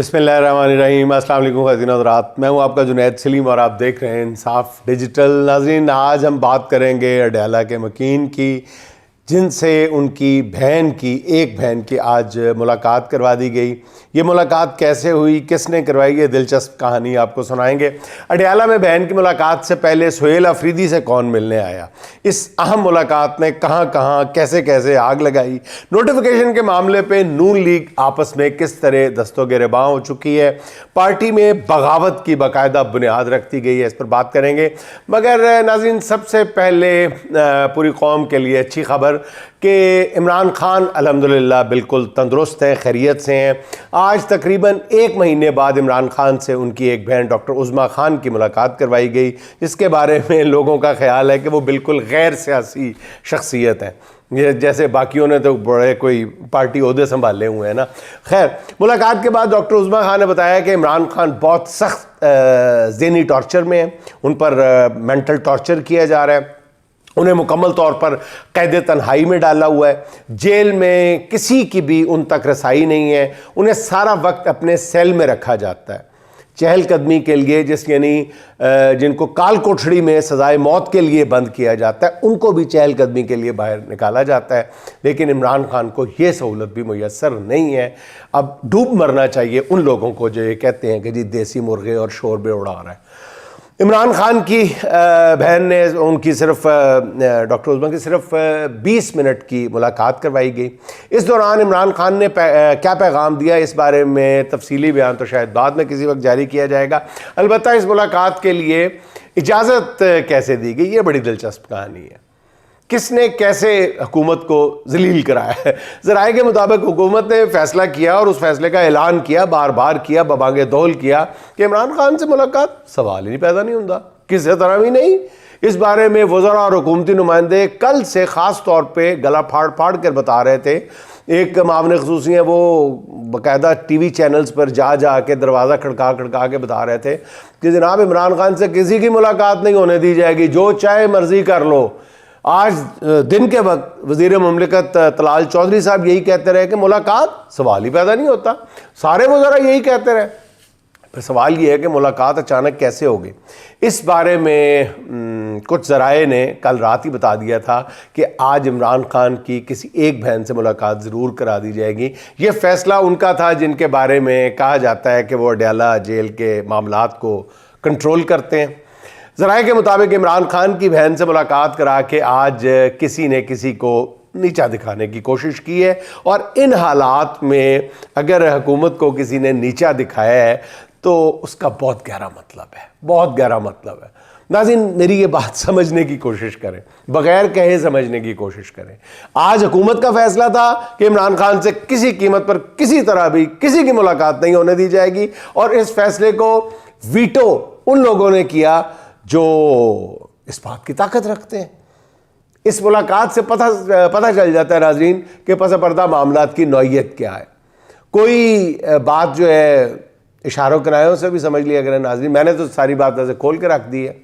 बिस्मिल्लाहिर्रहमानिर्रहीम। अस्सलाम वालेकुम ख़ातिन हज़रात, मैं हूँ आपका जुनैद सलीम और आप देख रहे हैं इंसाफ डिजिटल। नाज़रीन, आज हम बात करेंगे अडयाला के मकीन की, जिनसे उनकी बहन की एक बहन की आज मुलाकात करवा दी गई। ये मुलाकात कैसे हुई, किसने करवाई, ये दिलचस्प कहानी आपको सुनाएंगे। अडयाला में बहन की मुलाकात से पहले सुहेल अफरीदी से कौन मिलने आया, इस अहम मुलाकात ने कहां कहां कैसे कैसे आग लगाई, नोटिफिकेशन के मामले पे नून लीग आपस में किस तरह दस्तोगिरबां हो चुकी है, पार्टी में बगावत की बाकायदा बुनियाद रखती गई है, इस पर बात करेंगे। मगर नाज़रीन, सबसे पहले पूरी कौम के लिए अच्छी खबर कि इमरान खान अल्हम्दुलिल्लाह बिल्कुल तंदुरुस्त हैं, खैरियत से हैं। आज तकरीबन 1 महीने बाद इमरान खान से उनकी एक बहन डॉक्टर उज़्मा खान की मुलाकात करवाई गई, जिसके बारे में लोगों का ख्याल है कि वो बिल्कुल गैर सियासी शख्सियत हैं, ये जैसे बाकियों ने तो बड़े कोई पार्टी ओहदे संभाले हुए हैं ना। खैर, मुलाकात के बाद डॉक्टर उज़्मा खान ने बताया कि इमरान खान बहुत सख्त ज़हनी टॉर्चर में हैं, उन पर मेंटल टॉर्चर किया जा रहा है, उन्हें मुकम्मल तौर पर कैद तन्हाई में डाला हुआ है, जेल में किसी की भी उन तक रसाई नहीं है, उन्हें सारा वक्त अपने सेल में रखा जाता है चहलकदमी के लिए, यानी जिनको काल कोठड़ी में सजाए मौत के लिए बंद किया जाता है, उनको भी चहलकदमी के लिए बाहर निकाला जाता है। लेकिन इमरान खान को ये सहूलत भी मुयस्सर नहीं है। अब डूब मरना चाहिए उन लोगों को जो ये कहते हैं कि जी देसी मुर्गे और शोरबे उड़ा रहा है। इमरान खान की बहन ने उनकी सिर्फ डॉक्टर उज़्मा की सिर्फ 20 मिनट की मुलाकात करवाई गई। इस दौरान इमरान खान ने क्या पैगाम दिया, इस बारे में तफसीली बयान तो शायद बाद में किसी वक्त जारी किया जाएगा। अलबत्ता इस मुलाकात के लिए इजाज़त कैसे दी गई, ये बड़ी दिलचस्प कहानी है। किसने कैसे हुकूमत को जलील कराया है। ज़राए के मुताबिक हुकूमत ने फैसला किया और उस फैसले का ऐलान किया, बार बार किया, बबांगे दौल किया कि इमरान खान से मुलाकात सवाल ही नहीं पैदा नहीं होता, किसी तरह भी नहीं। इस बारे में वज़रा और हुकूमती नुमाइंदे कल से ख़ास तौर पर गला फाड़ फाड़ कर बता रहे थे। एक मामले ख़ुसूसी हैं, वो बाकायदा TV चैनल्स पर जा जा के दरवाज़ा खड़का खड़का के बता रहे थे कि जनाब इमरान खान से किसी की मुलाकात नहीं होने दी जाएगी, जो चाहे मर्जी कर लो। आज दिन के वक्त वज़ीर मुमलिकत तलाल चौधरी साहब यही कहते रहे कि मुलाकात सवाल ही पैदा नहीं होता, सारे वज़रा यही कहते रहे। फिर सवाल ये है कि मुलाकात अचानक कैसे होगी। इस बारे में कुछ ज़राए ने कल रात ही बता दिया था कि आज इमरान खान की किसी एक बहन से मुलाकात ज़रूर करा दी जाएगी। ये फ़ैसला उनका था जिनके बारे में कहा जाता है कि वो अडयाला जेल के मामलात को कंट्रोल करते हैं। ज़राए के मुताबिक इमरान खान की बहन से मुलाकात करा के आज किसी ने किसी को नीचा दिखाने की कोशिश की है, और इन हालात में अगर हुकूमत को किसी ने नीचा दिखाया है तो उसका बहुत गहरा मतलब है, बहुत गहरा मतलब है। नाज़रीन, मेरी ये बात समझने की कोशिश करें, बग़ैर कहे समझने की कोशिश करें। आज हुकूमत का फैसला था कि इमरान खान से किसी कीमत पर किसी तरह भी किसी की मुलाकात नहीं होने दी जाएगी, और इस फैसले को वीटो उन लोगों ने किया जो इस बात की ताकत रखते हैं। इस मुलाकात से पता चल जाता है नाज़रीन कि पस पर्दा मामलात की नौइयत क्या है। कोई बात जो है इशारों किनारों से भी समझ लिया करें नाज़रीन, मैंने तो सारी बात ऐसे खोल के रख दी है।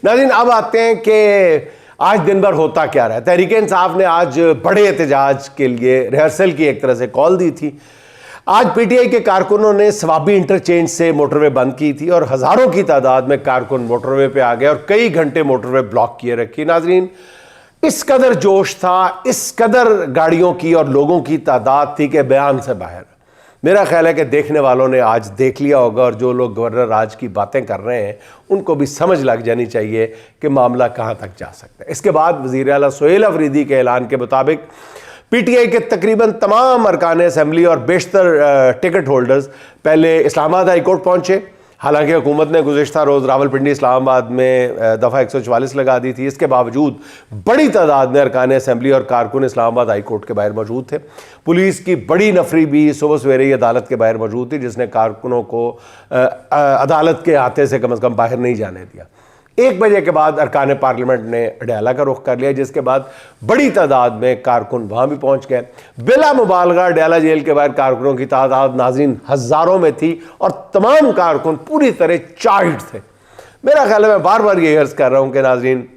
नाज़रीन, अब आते हैं कि आज दिन भर होता क्या रहा है। तहरीक इंसाफ ने आज बड़े एहतजाज के लिए रिहर्सल की एक तरह से कॉल दी थी। आज PTI के कारकुनों ने सवाबी इंटरचेंज से मोटरवे बंद की थी और हज़ारों की तादाद में कारकुन मोटरवे पे आ गए और कई घंटे मोटरवे ब्लॉक किए रखी। नाज़रीन, इस कदर जोश था, इस कदर गाड़ियों की और लोगों की तादाद थी कि बयान से बाहर। मेरा ख्याल है कि देखने वालों ने आज देख लिया होगा, और जो लोग गवर्नर राज की बातें कर रहे हैं उनको भी समझ लग जानी चाहिए कि मामला कहाँ तक जा सकता है। इसके बाद वज़ीर आला सुहेल अफरीदी के ऐलान के मुताबिक PTI के तकरीबन तमाम अरकान असम्बली और बेशतर टिकट होल्डर्स पहले इस्लामाबाद हाई कोर्ट पहुँचे। हालांकि हुकूमत ने गुज़िश्ता रोज़ रावलपिंडी इस्लामाबाद में दफ़ा 144 लगा दी थी। इसके बावजूद बड़ी तादाद में अरकान असम्बली और कारकुन इस्लामाबाद हाई कोर्ट के बाहर मौजूद थे। पुलिस की बड़ी नफरी भी सुबह सवेरे ही अदालत के बाहर मौजूद थी, जिसने कारकुनों को अदालत के हाथे से कम बाहर नहीं जाने दिया। 1 बजे के बाद अरकान पार्लियामेंट ने अडयाला का रुख कर लिया, जिसके बाद बड़ी तादाद में कारकुन वहाँ भी पहुँच गए। बिला मुबालगा अडयाला जेल के बाहर कारकुनों की तादाद नाज़रीन हज़ारों में थी और तमाम कारकुन पूरी तरह चार्ज्ड थे। मेरा ख्याल है, मैं बार बार ये अर्ज़ कर रहा हूँ कि नाज़रीन,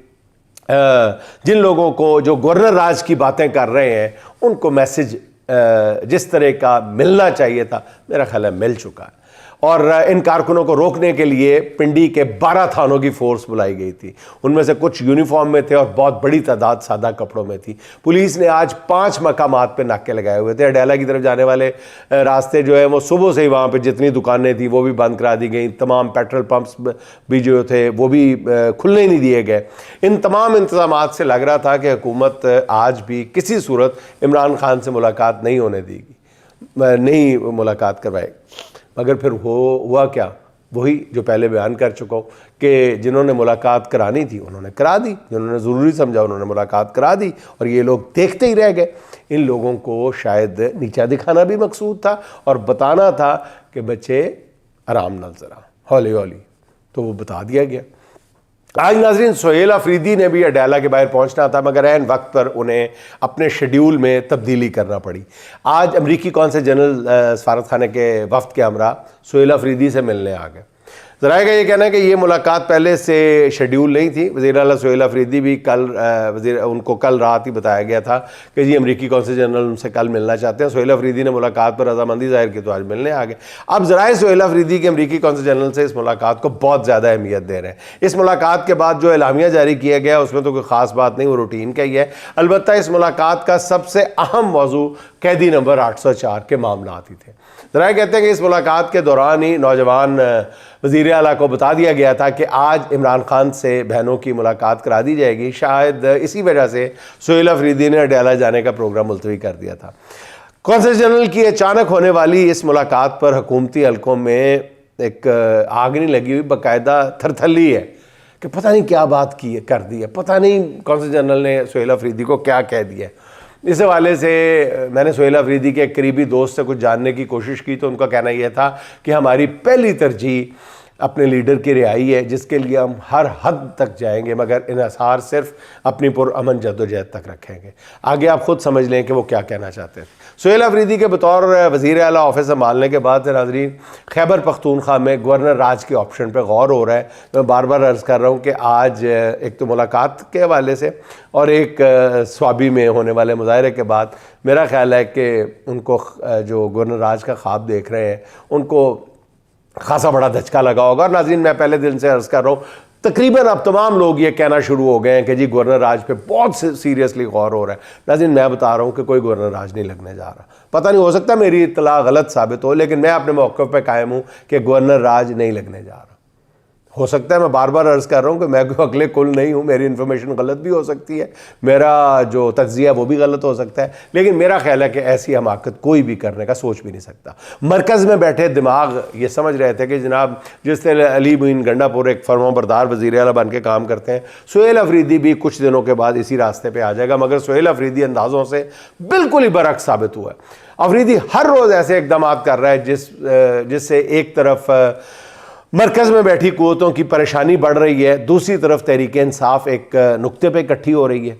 जिन लोगों को जो गवर्नर राज की बातें कर रहे हैं उनको मैसेज जिस तरह का मिलना चाहिए था, मेरा ख्याल है मिल चुका है। और इन कारकुनों को रोकने के लिए पिंडी के 12 थानों की फोर्स बुलाई गई थी। उनमें से कुछ यूनिफॉर्म में थे और बहुत बड़ी तादाद सादा कपड़ों में थी। पुलिस ने आज 5 मकामात पे नाके लगाए हुए थे। अडयाला की तरफ जाने वाले रास्ते जो है वो सुबह से ही वहाँ पे जितनी दुकानें थी वो भी बंद करा दी गई। तमाम पेट्रोल पंप्स भी जो थे वो भी खुलने ही नहीं दिए गए। इन तमाम इंतजाम से लग रहा था कि हुकूमत आज भी किसी सूरत इमरान खान से मुलाकात नहीं होने देगी, नहीं मुलाकात करवाएगी। मगर फिर हुआ क्या? वही जो पहले बयान कर चुका हूँ कि जिन्होंने मुलाकात करानी थी उन्होंने करा दी, जिन्होंने ज़रूरी समझा उन्होंने मुलाकात करा दी और ये लोग देखते ही रह गए। इन लोगों को शायद नीचा दिखाना भी मकसूद था और बताना था कि बच्चे आराम नाल ज़रा हौली हौली, तो वो बता दिया गया। आज नाज़रीन सोहेल अफरीदी ने भी अडयाला के बाहर पहुंचना था, मगर ऐन वक्त पर उन्हें अपने शेड्यूल में तब्दीली करना पड़ी। आज अमरीकी कौंसल जनरल सफारत खाने के वफ्द के हमरा सोहेल अफरीदी से मिलने आ गए। ज़राए का ये कहना है कि ये मुलाकात पहले से शेड्यूल नहीं थी। वज़ीर आला सोहेल अफरीदी भी उनको कल रात ही बताया गया था कि जी अमरीकी कौंसल जनरल उनसे कल मिलना चाहते हैं। सोहेल अफरीदी ने मुलाकात पर रजामंदी जाहिर की तो आज मिलने आ गए। अब ज़राए सोहेल अफरीदी की अमरीकी कौंसल जनरल से इस मुलाकात को बहुत ज़्यादा अहमियत दे रहे हैं। इस मुलाकात के बाद जो एलामिया जारी किया गया उसमें तो कोई ख़ास बात नहीं, वो रूटीन का ही है। अलबत्ता इस मुलाकात का सबसे अहम मौजू कैदी नंबर 804 के मामलात ही थे। ज़राए कहते हैं कि इस मुलाकात के दौरान ही नौजवान वज़ीर आला को बता दिया गया था कि आज इमरान खान से बहनों की मुलाकात करा दी जाएगी। शायद इसी वजह से सोहेल अफरीदी ने अडयाला जाने का प्रोग्राम मुलतवी कर दिया था। कौंसल जनरल की अचानक होने वाली इस मुलाकात पर हुकूमती हलकों में एक आग नहीं लगी हुई, बाकायदा थरथली है कि पता नहीं क्या बात की है, कर दी है, पता नहीं कौंसल जनरल ने सोहेल अफरीदी को क्या कह दिया है। इस हवाले से मैंने सोहेल अफरीदी के एक करीबी दोस्त से कुछ जानने की कोशिश की तो उनका कहना यह था कि हमारी पहली तरजीह अपने लीडर की रिहाई है, जिसके लिए हम हर हद तक जाएंगे, मगर इन्हिसार सिर्फ अपनी पुरअमन जद्दोजहद तक रखेंगे। आगे आप खुद समझ लें कि वो क्या कहना चाहते थे। सोहेल अफरीदी के बतौर वज़ीर आला ऑफिस संभालने के बाद नाज़रीन खैबर पख्तूनख्वा में गवर्नर राज के ऑप्शन पर गौर हो रहा है। मैं बार बार अर्ज़ कर रहा हूँ कि आज एक तो मुलाकात के हवाले से और एक स्वाबी में होने वाले मुजाहरे के बाद मेरा ख्याल है कि उनको जो गवर्नर राज का ख्वाब देख रहे हैं उनको खासा बड़ा धचका लगा होगा। और नाज़रीन मैं पहले दिन से अर्ज़ कर रहा हूँ, तकरीबन अब तमाम लोग ये कहना शुरू हो गए हैं कि जी गवर्नर राज पे बहुत सीरियसली गौर हो रहा है। नाज़रीन मैं बता रहा हूँ कि कोई गवर्नर राज नहीं लगने जा रहा। पता नहीं, हो सकता मेरी इत्तला गलत साबित हो, लेकिन मैं अपने मौक़िफ़ पे कायम हूँ कि गवर्नर राज नहीं लगने जा रहा। हो सकता है, मैं बार बार अर्ज़ कर रहा हूँ कि मैं कोई अगले कुल नहीं हूँ, मेरी इन्फॉर्मेशन गलत भी हो सकती है, मेरा जो तज्ज़िया वो भी गलत हो सकता है, लेकिन मेरा ख्याल है कि ऐसी हमाकत कोई भी करने का सोच भी नहीं सकता। मरकज़ में बैठे दिमाग ये समझ रहे थे कि जनाब जिस तरह अली मुइन गंडापुर एक फरमाबरदार वज़ीर आला बन के काम करते हैं, सोहेल अफरीदी भी कुछ दिनों के बाद इसी रास्ते पर आ जाएगा। मगर सोहेल अफरीदी अंदाज़ों से बिल्कुल ही बरअक्स साबित हुआ है। अफरीदी हर रोज़ ऐसे इक़दाम कर रहा है जिससे एक तरफ मरकज़ में बैठी कुव्वतों की परेशानी बढ़ रही है, दूसरी तरफ तहरीक इंसाफ एक नुक्ते पे इकट्ठी हो रही है।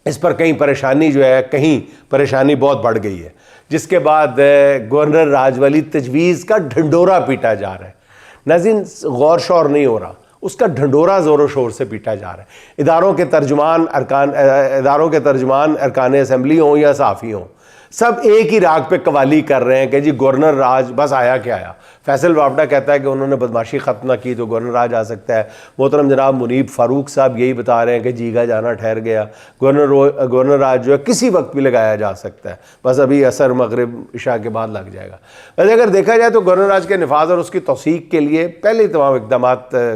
इस पर कहीं परेशानी जो है, कहीं परेशानी बहुत बढ़ गई है, जिसके बाद गवर्नर राज वाली तजवीज़ का ढंडोरा पीटा जा रहा है। नाज़रीन गौर शौर नहीं हो रहा, उसका ढंडोरा ज़ोरों शोर से पीटा जा रहा है। इदारों के तर्जुमान अरकान असम्बली हों या साफ़ी हों, सब एक ही राग पे कवाली कर रहे हैं कि जी गवर्नर राज बस आया क्या आया। फैसल वापडा कहता है कि उन्होंने बदमाशी ख़त्म ना की तो गवर्नर राज आ सकता है। मोहतरम जनाब मुनीब फ़ारूक साहब यही बता रहे हैं कि जीगा जाना ठहर गया, गवर्नर राज जो है किसी वक्त भी लगाया जा सकता है, बस अभी असर मगरिब इशा के बाद लग जाएगा। वैसे अगर देखा जाए तो गवर्नर राज के नफाज और उसकी तौसीक के लिए पहले तमाम इक़दाम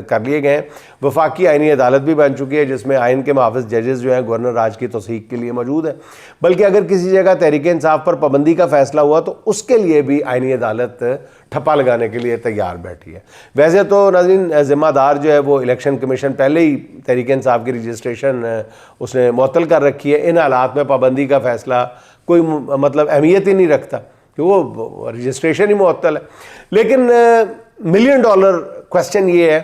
कर लिए गए हैं। वफाकी आइनी अदालत भी बन चुकी है जिसमें आइन के मुहाफ़िज़ जजेस जो हैं गवर्नर राज की तौसीक के लिए मौजूद है। बल्कि अगर किसी जगह तहरीक इंसाफ पर पाबंदी का फैसला हुआ तो उसके लिए भी आइनी अदालत ठप्पा लगाने के लिए तैयार बैठी है। वैसे तो नाज़रीन ज़िम्मेदार जो है वो इलेक्शन कमीशन पहले ही तहरीक इंसाफ की रजिस्ट्रेशन उसने मुअत्तल कर रखी है। इन हालात में पाबंदी का फ़ैसला कोई मतलब अहमियत ही नहीं रखता कि वो रजिस्ट्रेशन ही मुअत्तल है। लेकिन $1 मिलियन क्वेश्चन ये है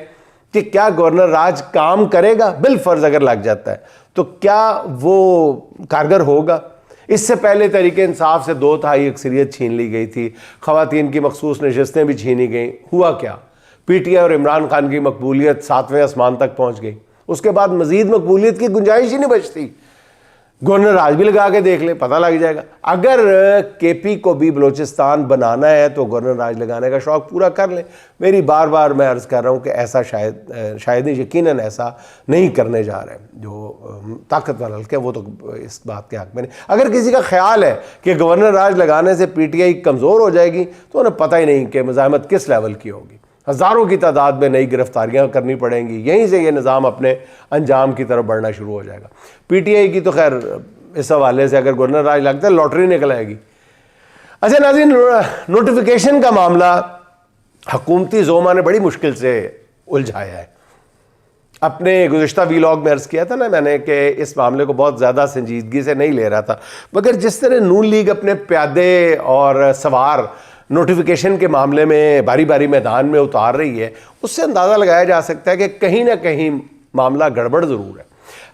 कि क्या गवर्नर राज काम करेगा? बिलफर्ज अगर लग जाता है तो क्या वो कारगर होगा? इससे पहले तहरीक इंसाफ से 2/3 अक्सरियत छीन ली गई थी, ख़वातीन की मखसूस नशस्तें भी छीनी गई। हुआ क्या? PTI और इमरान खान की मकबूलियत 7वें आसमान तक पहुँच गई। उसके बाद मज़ीद मकबूलियत की गुंजाइश ही नहीं बचती। गवर्नर राज भी लगा के देख ले, पता लग जाएगा। अगर केपी को भी बलूचिस्तान बनाना है तो गवर्नर राज लगाने का शौक पूरा कर ले। मेरी बार बार मैं अर्ज़ कर रहा हूँ कि ऐसा शायद ही, यकीनन ऐसा नहीं करने जा रहे हैं। जो ताकतवर हल्के वो तो इस बात के हक में नहीं। अगर किसी का ख्याल है कि गवर्नर राज लगाने से PTI कमज़ोर हो जाएगी तो उन्हें पता ही नहीं कि मुज़ाहमत किस लेवल की होगी। हज़ारों की तादाद में नई गिरफ्तारियां करनी पड़ेंगी, यहीं से ये निज़ाम अपने अंजाम की तरफ बढ़ना शुरू हो जाएगा। PTI की तो खैर इस हवाले से अगर गवर्नर राज लगता है लॉटरी निकल आएगी। अच्छा नाज़रीन, नोटिफिकेशन का मामला हुकूमती ज़ोमा ने बड़ी मुश्किल से उलझाया है। अपने गुज़िश्ता वीलॉग में अर्ज़ किया था ना मैंने कि इस मामले को बहुत ज़्यादा संजीदगी से नहीं ले रहा था, मगर जिस तरह नून लीग अपने प्यादे और सवार नोटिफिकेशन के मामले में बारी बारी मैदान में उतार रही है, उससे अंदाज़ा लगाया जा सकता है कि कहीं ना कहीं मामला गड़बड़ ज़रूर है।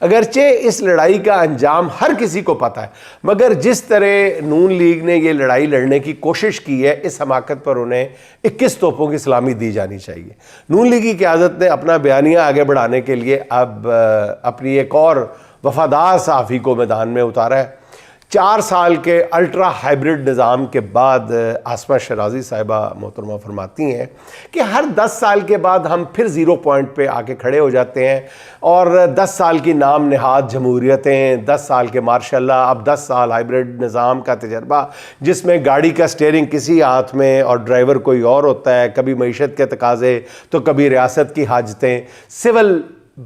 अगरचे इस लड़ाई का अंजाम हर किसी को पता है, मगर जिस तरह नून लीग ने ये लड़ाई लड़ने की कोशिश की है, इस हमाकत पर उन्हें 21 तोपों की सलामी दी जानी चाहिए। नून लीग की क़यादत ने अपना बयानिया आगे बढ़ाने के लिए अब अपनी एक और वफादार सहाफ़ी को मैदान में उतारा है। 4 साल के अल्ट्रा हाइब्रिड निज़ाम के बाद आसमा शराजी साहिबा मोहतरमा फरमाती हैं कि हर 10 साल के बाद हम फिर ज़ीरो पॉइंट पे आके खड़े हो जाते हैं और 10 साल की नाम नहाद जमहूरियतें, 10 साल के मार्शाल्लाह, अब 10 साल हाइब्रिड निज़ाम का तजर्बा जिसमें गाड़ी का स्टीयरिंग किसी हाथ में और ड्राइवर कोई और होता है, कभी मईशत के तकाजे तो कभी रियासत की हाजतें, सिविल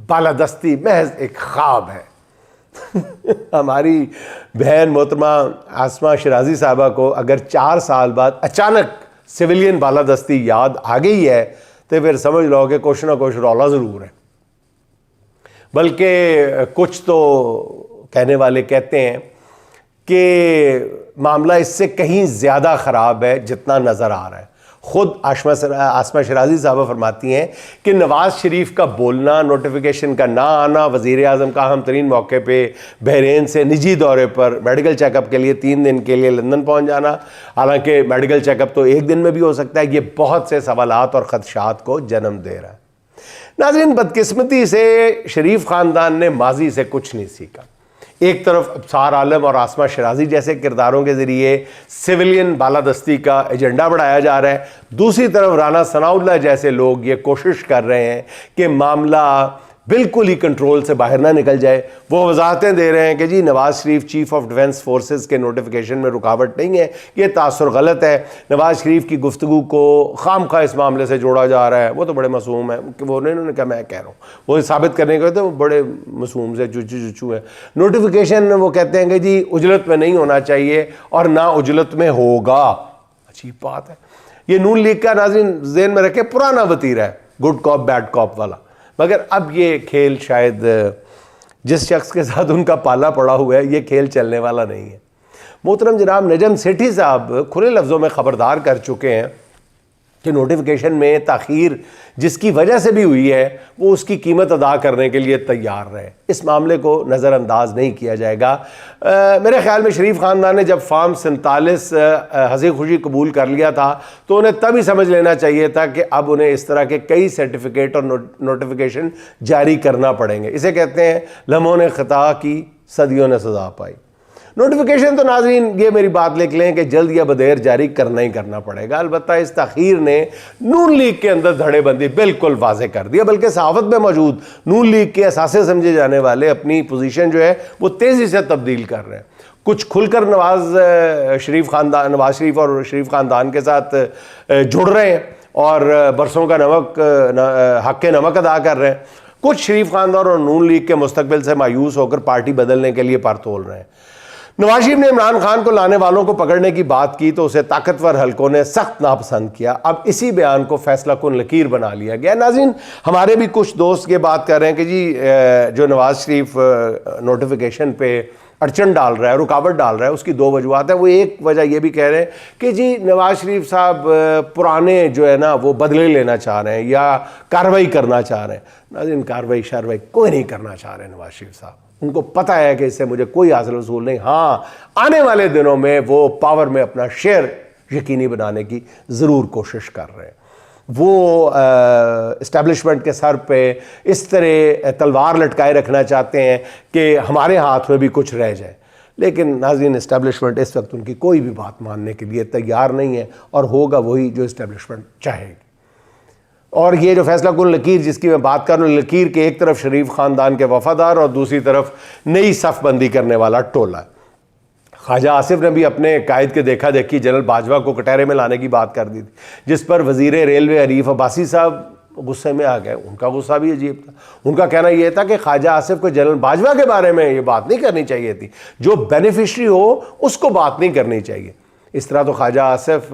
बालादस्ती महज एक ख्वाब है। हमारी बहन मोहतरमा आसमा शराजी साहबा को अगर 4 साल बाद अचानक सिविलियन बालादस्ती याद आ गई है तो फिर समझ लो कि कुछ ना कुछ रौला ज़रूर है। बल्कि कुछ तो कहने वाले कहते हैं कि मामला इससे कहीं ज़्यादा ख़राब है जितना नज़र आ रहा है। ख़ुद आसमा शराजी साहबा फरमाती हैं कि नवाज़ शरीफ का बोलना, नोटिफिकेशन का ना आना, वज़ीर आज़म का अहम तरीन मौके पे बहरीन से निजी दौरे पर मेडिकल चेकअप के लिए 3 दिन के लिए लंदन पहुंच जाना, हालांकि मेडिकल चेकअप तो 1 दिन में भी हो सकता है, ये बहुत से सवालात और ख़दशात को जन्म दे रहा है। नाज़रीन, बदकिस्मती से शरीफ ख़ानदान ने माजी से कुछ नहीं सीखा। एक तरफ अबसार आलम और आसमा शराजी जैसे किरदारों के ज़रिए सिविलियन बालादस्ती का एजेंडा बढ़ाया जा रहा है, दूसरी तरफ राना सनाउल्लाह जैसे लोग ये कोशिश कर रहे हैं कि मामला बिल्कुल ही कंट्रोल से बाहर ना निकल जाए। वो वजाहतें दे रहे हैं कि जी Nawaz Sharif chief of defence forces के नोटिफिकेशन में रुकावट नहीं है, ये तासुर गलत है, नवाज़ शरीफ की गुफ्तगू को खामखा इस मामले से जोड़ा जा रहा है, वो तो बड़े मासूम है। वो उन्होंने कहा, मैं कह रहा हूँ, वो साबित करने के तो बड़े मासूम से चुचू है। नोटिफिकेशन वो कहते हैं कि जी उजलत में नहीं होना चाहिए और ना उजलत में होगा। अजीब बात है। ये नून लीग का नाज़रीन ज़हन में रखे पुराना वतीरा है, गुड कॉप बैड कॉप वाला, मगर अब ये खेल शायद जिस शख्स के साथ उनका पाला पड़ा हुआ है, ये खेल चलने वाला नहीं है। मोहतरम जनाब नजम सेठी साहब खुले लफ्ज़ों में ख़बरदार कर चुके हैं कि नोटिफिकेशन में ताख़ीर जिसकी वजह से भी हुई है वो उसकी कीमत अदा करने के लिए तैयार रहे। इस मामले को नज़रअंदाज नहीं किया जाएगा। मेरे ख्याल में शरीफ ख़ानदान ने जब फार्म 47 हंसी खुशी कबूल कर लिया था तो उन्हें तभी समझ लेना चाहिए था कि अब उन्हें इस तरह के कई सर्टिफिकेट और नोटिफिकेशन जारी करना पड़ेंगे। इसे कहते हैं लम्हों ने ख़ता की, सदियों ने सज़ा पाई। नोटिफिकेशन तो नाज़रीन ये मेरी बात लिख लें कि जल्द या बदेर जारी करना ही करना पड़ेगा। अलबत्ता इस ताख़ीर ने नून लीग के अंदर धड़ेबंदी बिल्कुल वाज़ेह कर दिया, बल्कि सहाफ़त में मौजूद नून लीग के असासे समझे जाने वाले अपनी पोजीशन जो है वो तेज़ी से तब्दील कर रहे हैं। कुछ खुलकर नवाज़ शरीफ और शरीफ ख़ानदान के साथ जुड़ रहे हैं और बरसों का हक़ नमक अदा कर रहे हैं। कुछ शरीफ ख़ानदान और नून लीग के मुस्तकबिल से मायूस होकर पार्टी बदलने के लिए पर तोल रहे हैं। नवाज शरीफ ने इमरान खान को लाने वालों को पकड़ने की बात की तो उसे ताकतवर हलकों ने सख्त नापसंद किया। अब इसी बयान को फैसला कुन लकीर बना लिया गया। नाज़रीन, हमारे भी कुछ दोस्त ये बात कर रहे हैं कि जी जो नवाज शरीफ नोटिफिकेशन पे अड़चन डाल रहा है, रुकावट डाल रहा है, उसकी 2 वजूहत है। वो एक वजह ये भी कह रहे हैं कि जी नवाज शरीफ साहब पुराने जो है ना वो बदले लेना चाह रहे हैं या कार्रवाई करना चाह रहे हैं। नाज़रीन, कार्रवाई शारवाई कोई नहीं करना चाह रहे नवाज शरीफ साहब। उनको पता है कि इससे मुझे कोई हासिल वसूल नहीं। हाँ, आने वाले दिनों में वो पावर में अपना शेयर यकीनी बनाने की ज़रूर कोशिश कर रहे हैं। वो इस्टेब्लिशमेंट के सर पे इस तरह तलवार लटकाए रखना चाहते हैं कि हमारे हाथ में भी कुछ रह जाए। लेकिन नाज़रीन, इस्टेब्लिशमेंट इस वक्त उनकी कोई भी बात मानने के लिए तैयार नहीं है और होगा वही जो इस्टेब्लिशमेंट चाहेगी। और ये जो फैसला कुन लकीर जिसकी मैं बात कर रहा हूँ, लकीर के एक तरफ शरीफ ख़ानदान के वफ़ादार और दूसरी तरफ नई सफ़बंदी करने वाला टोला है। ख्वाजा आसिफ ने भी अपने कायद के देखा देखी जनरल बाजवा को कटहरे में लाने की बात कर दी थी, जिस पर वज़ीर रेलवे अरीफ अब्बासी साहब गुस्से में आ गए। उनका गुस्सा भी अजीब था। उनका कहना यह था कि ख्वाजा आसिफ को जनरल बाजवा के बारे में ये बात नहीं करनी चाहिए थी, जो बेनिफिशरी हो उसको बात नहीं करनी चाहिए। इस तरह तो ख्वाजा आसिफ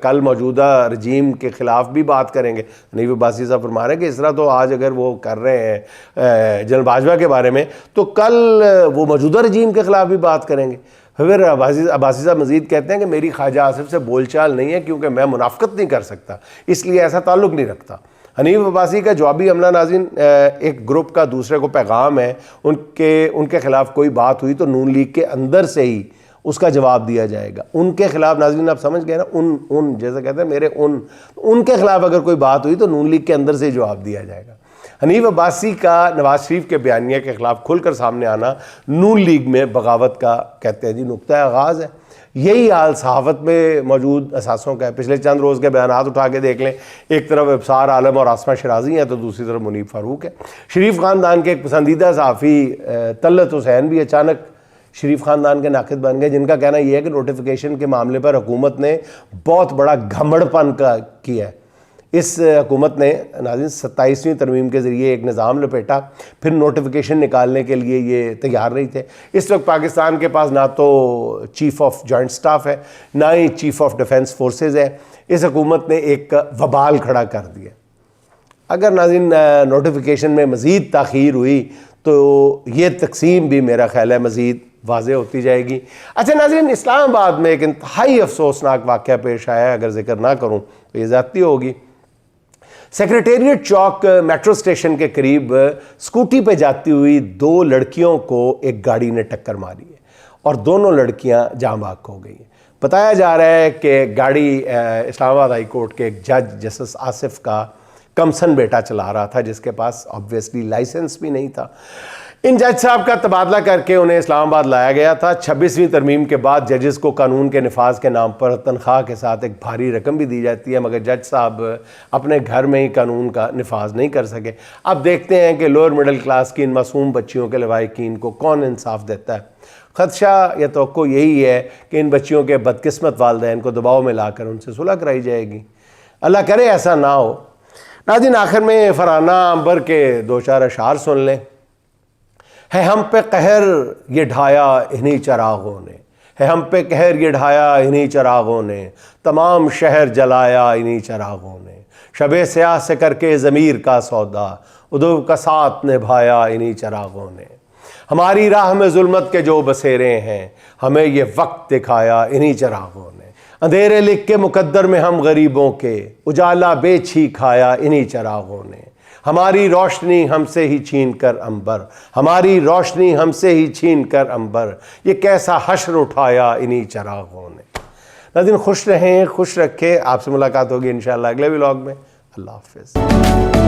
कल मौजूदा रजीम के ख़िलाफ़ भी बात करेंगे। हनीफ अब्बासी साहब फरमा रहे हैं कि इस तरह तो आज अगर वो कर रहे हैं जनरल बाजवा के बारे में, तो कल वो मौजूदा रजीम के ख़िलाफ़ भी बात करेंगे। फिर अब्बासी साहब मज़ीद कहते हैं कि मेरी ख्वाजा आसिफ से बोलचाल नहीं है, क्योंकि मैं मुनाफ़क़त नहीं कर सकता, इसलिए ऐसा ताल्लुक़ नहीं रखता। हनीफ अब्बासी का जवाबी हमला नाज़रीन, एक ग्रुप का दूसरे को पैगाम है, उनके ख़िलाफ़ कोई बात हुई तो नून लीग के अंदर से ही उसका जवाब दिया जाएगा। उनके खिलाफ नाज़रीन आप समझ गए ना, उन जैसे कहते हैं मेरे उनके खिलाफ अगर कोई बात हुई तो नून लीग के अंदर से ही जवाब दिया जाएगा। हनीफ अब्बासी का नवाज शरीफ के बयानिया के खिलाफ खुलकर सामने आना नून लीग में बगावत का कहते हैं जी नुक्ता आगाज़ है। यही हाल सहाफ़त में मौजूद असासों का है। पिछले चंद रोज़ के बयानात उठा के देख लें, एक तरफ इब्सार आलम और आसमा शराजी हैं तो दूसरी तरफ मुनीब फ़ारूक है। शरीफ ख़ानदान के एक पसंदीदा सहाफ़ी तलत हुसैन भी अचानक शरीफ ख़ानदान के नाक़िद बन गए, जिनका कहना यह है कि नोटिफिकेशन के मामले पर हुकूमत ने बहुत बड़ा घमड़पन किया है। इस हुकूमत ने नाज़रीन 27वीं तरमीम के ज़रिए एक निज़ाम लपेटा, फिर नोटिफिकेशन निकालने के लिए ये तैयार नहीं थे। इस वक्त पाकिस्तान के पास ना तो चीफ़ ऑफ जॉइंट स्टाफ है, ना ही चीफ़ ऑफ डिफेंस फोर्सेस है। इस हुकूमत ने एक वबाल खड़ा कर दिया। अगर नाज़रीन नोटिफिकेशन में मज़ीद ताख़ीर हुई तो ये तकसीम भी मेरा ख्याल है मज़ीद वाज़े होती जाएगी। अच्छा नाज़रीन, इस्लामाबाद में एक इंतहाई अफसोसनाक वाक़या पेश आया, अगर जिक्र ना करूँ तो ये ज़्यादती होगी। सेक्रेटेरिएट चौक मेट्रो स्टेशन के करीब स्कूटी पे जाती हुई दो लड़कियों को एक गाड़ी ने टक्कर मारी है और दोनों लड़कियां जाँ बाग हो गई हैं। बताया जा रहा है कि गाड़ी इस्लामाबाद हाई कोर्ट के एक जज जस्टिस आसिफ का कमसन बेटा चला रहा था, जिसके पास ऑब्वियसली लाइसेंस भी नहीं था। इन जज साहब का तबादला करके उन्हें इस्लामाबाद लाया गया था। 26वीं तरमीम के बाद जजेस को कानून के नफाज के नाम पर तनख्वाह के साथ एक भारी रकम भी दी जाती है, मगर जज साहब अपने घर में ही कानून का नफाज नहीं कर सके। अब देखते हैं कि लोअर मिडिल क्लास की इन मासूम बच्चियों के लवाहिकीन को कौन इंसाफ देता है। खदशा या तवक्को यही है कि इन बच्चियों के बदकिस्मत वालिदैन को दबाव में लाकर उनसे सुलह कराई जाएगी। अल्लाह करे ऐसा ना हो। नाज़रीन, आखिर में फरहाना अंबर के दो चार अशार सुन लें। है हम पे कहर ये ढाया इन्हीं चरागों ने, है हम पे कहर ये ढाया इन्हीं चरागों ने, तमाम शहर जलाया इन्हीं चरागों ने, शबे स्याह से करके ज़मीर का सौदा उदूब का साथ निभाया इन्हीं चरागों ने। हमारी राह में जुल्मत के जो बसेरे हैं, हमें ये वक्त दिखाया इन्हीं चरागों ने। अंधेरे लिख के मुकद्दर में हम गरीबों के, उजाला बेच ही खाया इन्हीं चरागों ने। हमारी रोशनी हमसे ही छीन कर अंबर, हमारी रोशनी हमसे ही छीन कर अंबर, ये कैसा हश्र उठाया इन्हीं चरागों ने। नाज़रीन, खुश रहें, खुश रखें। आपसे मुलाकात होगी इंशाअल्लाह अगले व्लॉग में। अल्लाह हाफ़िज़।